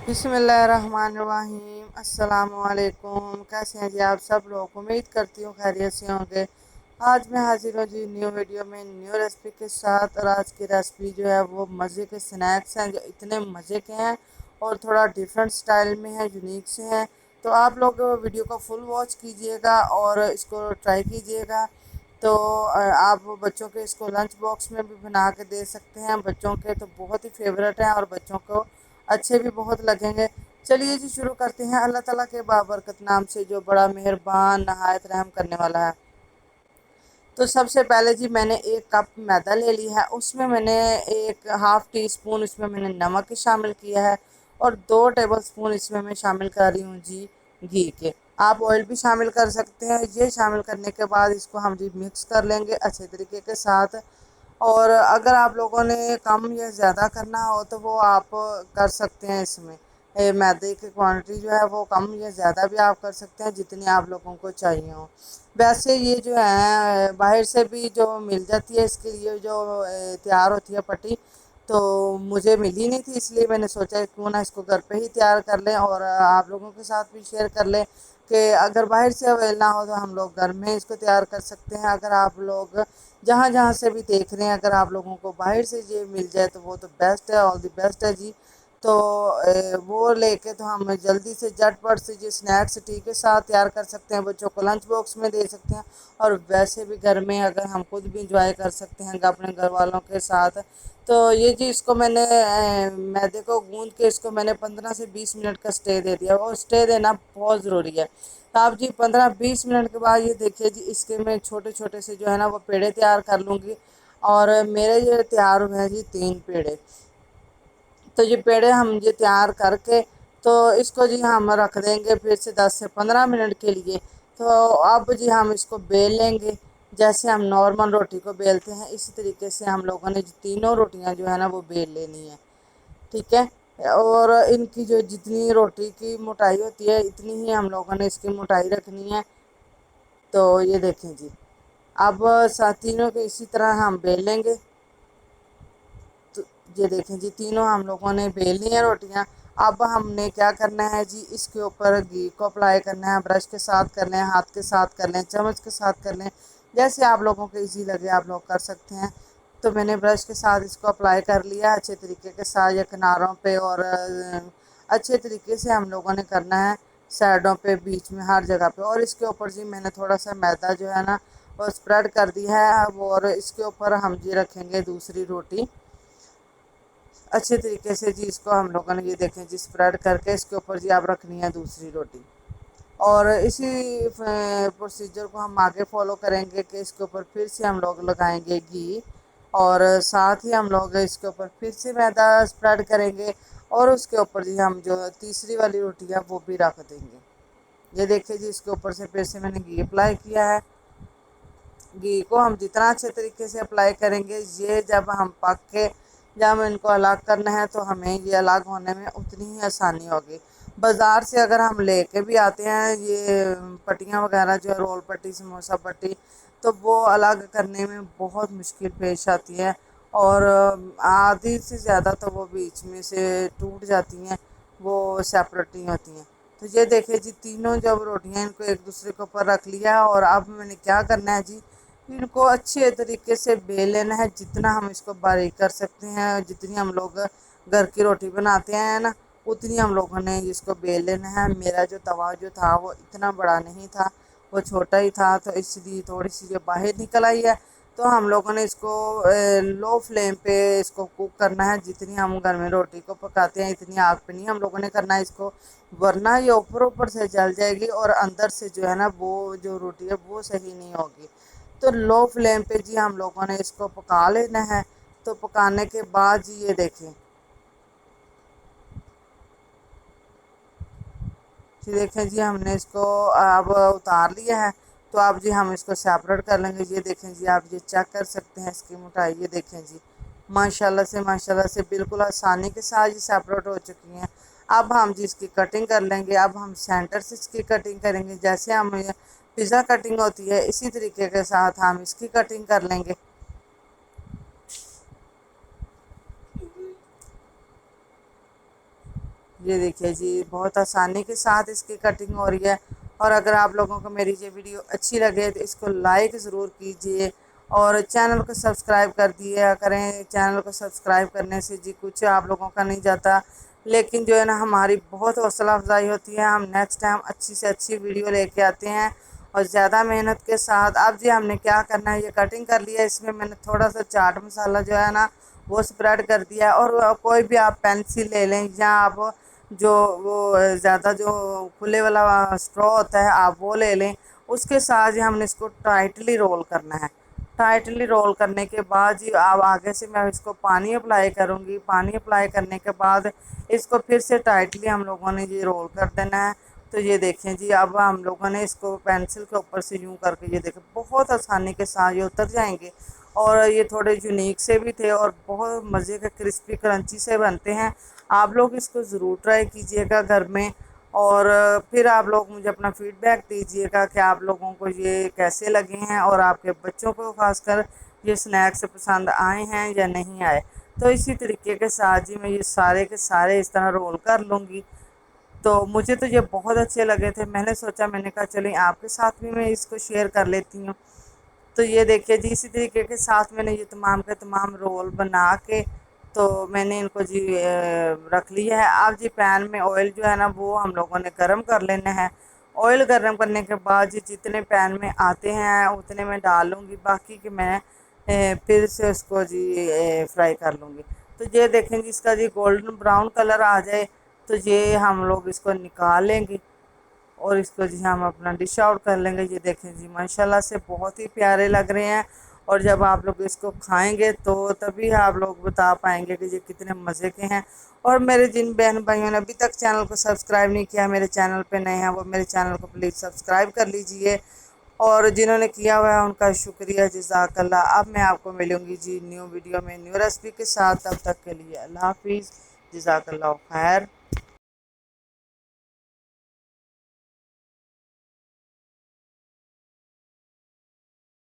بسم اللہ الرحمن الرحیم، السلام علیکم۔ کیسے ہیں جی آپ سب لوگ؟ امید کرتی ہوں خیریت سے ہوں گے۔ آج میں حاضر ہوں جی نیو ویڈیو میں نیو ریسپی کے ساتھ، اور آج کی ریسپی جو ہے وہ مزے کے سنیکس ہیں جو اتنے مزے کے ہیں اور تھوڑا ڈیفرنٹ سٹائل میں ہیں، یونیک سے ہیں۔ تو آپ لوگ ویڈیو کو فل واچ کیجئے گا اور اس کو ٹرائی کیجئے گا۔ تو آپ بچوں کے اس کو لنچ باکس میں بھی بنا کے دے سکتے ہیں، بچوں کے تو بہت ہی فیوریٹ ہیں اور بچوں کو اچھے بھی بہت لگیں گے۔ چلیے جی شروع کرتے ہیں اللہ تعالیٰ کے بابرکت نام سے جو بڑا مہربان نہایت رحم کرنے والا ہے۔ تو سب سے پہلے جی میں نے 1 کپ میدا لے لی ہے، اس میں نے 1/2 ٹی اسپون اس میں نے نمک شامل کیا ہے، اور 2 ٹیبل اسپون اس میں شامل کر رہی ہوں جی گھی کے۔ آپ آئل بھی شامل کر سکتے ہیں۔ یہ شامل کرنے کے بعد اس کو ہم جی مکس کر لیں گے اچھے طریقے کے ساتھ۔ اور اگر آپ لوگوں نے کم یا زیادہ کرنا ہو تو وہ آپ کر سکتے ہیں، اس میں میدے کی کوانٹٹی جو ہے وہ کم یا زیادہ بھی آپ کر سکتے ہیں جتنی آپ لوگوں کو چاہیے ہو۔ ویسے یہ جو ہے باہر سے بھی جو مل جاتی ہے، اس کے لیے جو تیار ہوتی ہے پٹی، تو مجھے ملی نہیں تھی، اس لیے میں نے سوچا کیوں نہ اس کو گھر پہ ہی تیار کر لیں اور آپ لوگوں کے ساتھ بھی شیئر کر لیں کہ اگر باہر سے اویل نہ ہو تو ہم لوگ گھر میں اس کو تیار کر سکتے ہیں۔ اگر آپ لوگ جہاں جہاں سے بھی دیکھ رہے ہیں، اگر آپ لوگوں کو باہر سے یہ مل جائے تو وہ تو بیسٹ ہے، آل دی بیسٹ ہے جی۔ تو وہ لے کے تو ہم جلدی سے جھٹ پٹ سے جی اسنیکس ٹی کے ساتھ تیار کر سکتے ہیں، بچوں کو لنچ باکس میں دے سکتے ہیں، اور ویسے بھی گھر میں اگر ہم خود بھی انجوائے کر سکتے ہیں اپنے گھر والوں کے ساتھ۔ تو یہ جی اس کو میں نے میدے کو گوندھ کے اس کو میں نے 15 سے 20 منٹ کا اسٹے دے دیا، اور اسٹے دینا بہت ضروری ہے۔ تو آپ جی 15-20 منٹ کے بعد یہ دیکھیے جی اس کے میں چھوٹے چھوٹے سے جو ہے نا وہ پیڑے تیار کر لوں گی، اور میرے یہ تیار ہوئے ہیں جی 3 پیڑے۔ تو یہ پیڑے ہم یہ تیار کر کے تو اس کو جی ہم رکھ دیں گے پھر سے 10 سے 15 منٹ کے لیے۔ تو اب جی ہم اس کو بیل لیں گے جیسے ہم نارمل روٹی کو بیلتے ہیں، اسی طریقے سے ہم لوگوں نے تینوں روٹیاں جو ہے نا وہ بیل لینی ہیں، ٹھیک ہے۔ اور ان کی جو جتنی روٹی کی موٹائی ہوتی ہے اتنی ہی ہم لوگوں نے اس کی موٹائی رکھنی ہے۔ تو یہ دیکھیں جی اب تینوں کے اسی طرح ہم بیل لیں گے۔ تو یہ دیکھیں جی تینوں ہم لوگوں نے بیل لی ہیں روٹیاں۔ اب ہم نے کیا کرنا ہے جی اس کے اوپر گھی کو اپلائی کرنا ہے، برش کے ساتھ کر لیں، ہاتھ کے ساتھ کر لیں، چمچ کے ساتھ کر لیں، جیسے آپ لوگوں کو ایزی لگے آپ لوگ کر سکتے ہیں۔ تو میں نے برش کے ساتھ اس کو اپلائی کر لیا اچھے طریقے کے ساتھ یا کناروں پہ، اور اچھے طریقے سے ہم لوگوں نے کرنا ہے سائڈوں پہ، بیچ میں، ہر جگہ پہ۔ اور اس کے اوپر جی میں نے تھوڑا سا میدا جو ہے نا وہ اسپریڈ کر دی ہے، اور اس کے اوپر ہم جی رکھیں گے دوسری روٹی اچھے طریقے سے جی اس کو ہم لوگوں نے یہ دیکھیں جی اسپریڈ کر کے اس کے اوپر جی اب رکھنی ہے دوسری روٹی، اور اسی پروسیجر کو ہم آگے فالو کریں گے کہ اس کے اوپر پھر سے ہم لوگ لگائیں گے گھی، اور ساتھ ہی ہم لوگ اس کے اوپر پھر سے میدا اسپریڈ کریں گے، اور اس کے اوپر جی ہم جو تیسری والی روٹی ہے وہ بھی رکھ دیں گے۔ یہ دیکھیں جی اس کے اوپر سے پھر سے میں نے گھی اپلائی کیا ہے۔ گھی کو ہم جتنا اچھے طریقے سے اپلائی کریں گے، یہ جب ہم پک کے جب ان کو الگ کرنا ہے تو ہمیں یہ الگ ہونے میں اتنی ہی آسانی ہوگی۔ بازار سے اگر ہم لے کے بھی آتے ہیں یہ پٹیاں وغیرہ جو ہے رول پٹی، سموسہ پٹی، تو وہ الگ کرنے میں بہت مشکل پیش آتی ہے، اور آدھی سے زیادہ تو وہ بیچ میں سے ٹوٹ جاتی ہیں، وہ سیپریٹ نہیں ہوتی ہیں۔ تو یہ دیکھیں جی تینوں جب روٹیاں ان کو ایک دوسرے کے اوپر رکھ لیا، اور اب میں نے کیا کرنا ہے جی ان کو اچھے طریقے سے بیل لینا ہے، جتنا ہم اس کو باریک کر سکتے ہیں، جتنی ہم لوگ گھر کی روٹی بناتے ہیں نا اتنی ہم لوگوں نے اس کو بیل لینا ہے۔ میرا جو توا جو تھا وہ اتنا بڑا نہیں تھا، وہ چھوٹا ہی تھا، تو اس لیے تھوڑی سی جو باہر نکل آئی ہے۔ تو ہم لوگوں نے اس کو لو فلیم پہ اس کو کوک کرنا ہے، جتنی ہم گھر میں روٹی کو پکاتے ہیں اتنی آگ پہ نہیں ہم لوگوں نے کرنا ہے اس کو، ورنہ یہ اوپر اوپر سے جل جائے گی اور اندر سے جو ہے نا وہ جو روٹی ہے وہ صحیح نہیں ہوگی۔ تو لو فلیم پہ جی ہم لوگوں نے اس کو پکا لینا ہے۔ تو پکانے کے بعد جی یہ دیکھیں جی دیکھیں جی ہم نے اس کو اب اتار لیا ہے، تو اب جی ہم اس کو سیپریٹ کر لیں گے۔ یہ دیکھیں جی آپ یہ چیک کر سکتے ہیں اس کی موٹائی، یہ دیکھیں جی ماشاءاللہ سے بالکل آسانی کے ساتھ یہ سیپریٹ ہو چکی ہیں۔ اب ہم جی اس کی کٹنگ کر لیں گے۔ اب ہم سینٹر سے اس کی کٹنگ کریں گے، جیسے ہم پیزا کٹنگ ہوتی ہے اسی طریقے کے ساتھ ہم اس کی کٹنگ کر لیں گے۔ یہ دیکھیے جی بہت آسانی کے ساتھ اس کی کٹنگ ہو رہی ہے۔ اور اگر آپ لوگوں کو میری یہ ویڈیو اچھی لگے تو اس کو لائک ضرور کیجئے اور چینل کو سبسکرائب کر دیا کریں۔ چینل کو سبسکرائب کرنے سے جی کچھ آپ لوگوں کا نہیں جاتا، لیکن جو ہے نا ہماری بہت حوصلہ افزائی ہوتی ہے۔ ہم نیکسٹ ٹائم اچھی سے اچھی ویڈیو لے کے آتے ہیں اور زیادہ محنت کے ساتھ۔ اب جی ہم نے کیا کرنا ہے، یہ کٹنگ کر لیا، اس میں نے تھوڑا سا چاٹ مسالہ جو ہے نا وہ اسپریڈ کر دیا، اور کوئی بھی آپ پینسل لے لیں یا آپ جو وہ زیادہ جو کھلے والا اسٹرو ہوتا ہے آپ وہ لے لیں۔ اس کے ساتھ ہی ہم نے اس کو ٹائٹلی رول کرنا ہے۔ ٹائٹلی رول کرنے کے بعد جی اب آگے سے میں اس کو پانی اپلائی کروں گی۔ پانی اپلائی کرنے کے بعد اس کو پھر سے ٹائٹلی ہم لوگوں نے یہ رول کر دینا ہے۔ تو یہ دیکھیں جی اب ہم لوگوں نے اس کو پینسل کے اوپر سے یوں کر کے یہ دیکھیں بہت آسانی کے ساتھ یہ اتر جائیں گے، اور یہ تھوڑے یونیک سے بھی تھے اور بہت مزے کے کرسپی کرنچی سے بنتے ہیں۔ آپ لوگ اس کو ضرور ٹرائی کیجئے گا گھر میں، اور پھر آپ لوگ مجھے اپنا فیڈ بیک دیجئے گا کہ آپ لوگوں کو یہ کیسے لگے ہیں اور آپ کے بچوں کو خاص کر یہ سنیکس پسند آئے ہیں یا نہیں آئے۔ تو اسی طریقے کے ساتھ جی میں یہ سارے کے سارے اس طرح رول کر لوں گی۔ تو مجھے تو یہ بہت اچھے لگے تھے، میں نے سوچا میں نے کہا چلیں آپ کے ساتھ بھی میں اس کو شیئر کر لیتی ہوں۔ تو یہ دیکھیے جی اسی طریقے کے ساتھ میں نے یہ تمام کے تمام رول بنا کے تو میں نے ان کو جی رکھ لیا ہے۔ اب جی پین میں آئل جو ہے نا وہ ہم لوگوں نے گرم کر لینا ہے۔ آئل گرم کرنے کے بعد جی جتنے پین میں آتے ہیں اتنے میں ڈالوں گی، باقی کہ میں پھر سے اس کو جی فرائی کر لوں گی۔ تو یہ دیکھیں گے اس کا جی گولڈن براؤن کلر آ جائے تو یہ ہم لوگ اس کو نکال لیں گے اور اس کو جی ہم اپنا ڈش آؤٹ کر لیں گے۔ یہ دیکھیں جی ماشاءاللہ سے بہت ہی پیارے لگ رہے ہیں، اور جب آپ لوگ اس کو کھائیں گے تو تبھی آپ لوگ بتا پائیں گے کہ یہ کتنے مزے کے ہیں۔ اور میرے جن بہن بھائیوں نے ابھی تک چینل کو سبسکرائب نہیں کیا، میرے چینل پہ نئے ہیں، وہ میرے چینل کو پلیز سبسکرائب کر لیجئے، اور جنہوں نے کیا ہوا ہے ان کا شکریہ، جزاک اللہ۔ اب میں آپ کو ملوں گی جی نیو ویڈیو میں نیو ریسپی کے ساتھ، تب تک کے لیے اللہ حافظ، جزاک اللہ خیر۔